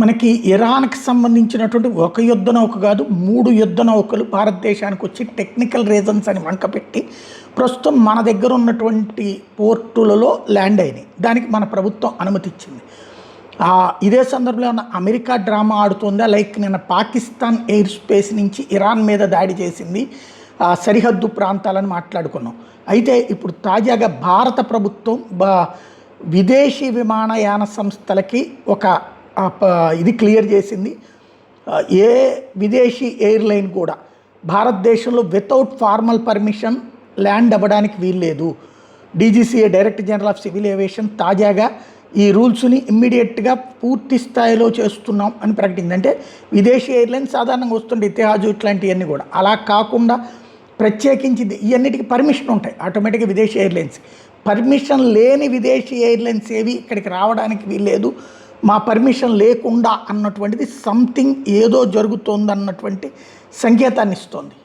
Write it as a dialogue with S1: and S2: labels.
S1: మనకి ఇరాన్కి సంబంధించినటువంటి ఒక యుద్ధ నౌక కాదు 3 యుద్ధ నౌకలు భారతదేశానికి వచ్చి టెక్నికల్ రీజన్స్ అని వంకపెట్టి ప్రస్తుతం మన దగ్గర ఉన్నటువంటి పోర్టులలో ల్యాండ్ అయినాయి. దానికి మన ప్రభుత్వం అనుమతి ఇచ్చింది. ఇదే సందర్భంలో ఉన్న అమెరికా డ్రామా ఆడుతుందా? లైక్ నిన్న పాకిస్తాన్ ఎయిర్ స్పేస్ నుంచి ఇరాన్ మీద దాడి చేసింది, సరిహద్దు ప్రాంతాలను మాట్లాడుకున్నాం. అయితే ఇప్పుడు తాజాగా భారత ప్రభుత్వం విదేశీ విమానయాన సంస్థలకి ఒక ఇది క్లియర్ చేసింది. ఏ విదేశీ ఎయిర్లైన్ కూడా భారతదేశంలో వితౌట్ ఫార్మల్ పర్మిషన్ ల్యాండ్ అవ్వడానికి వీల్లేదు. DGCA director general of civil aviation తాజాగా ఈ రూల్స్ని ఇమ్మీడియట్గా పూర్తి స్థాయిలో చేస్తున్నాం అని ప్రకటించింది. అంటే విదేశీ ఎయిర్లైన్ సాధారణంగా వస్తుండే ఇతిహాజు ఇట్లాంటివన్నీ కూడా అలా కాకుండా ప్రత్యేకించి ఇవన్నిటికీ పర్మిషన్ ఉంటాయి ఆటోమేటిక్గా. విదేశీ ఎయిర్లైన్స్ పర్మిషన్ లేని విదేశీ ఎయిర్లైన్స్ ఏవి ఇక్కడికి రావడానికి వీల్లేదు, మా పర్మిషన్ లేకుండా అన్నటువంటిది సంథింగ్ ఏదో జరుగుతోందన్నటువంటి సంకేతాన్ని ఇస్తోంది.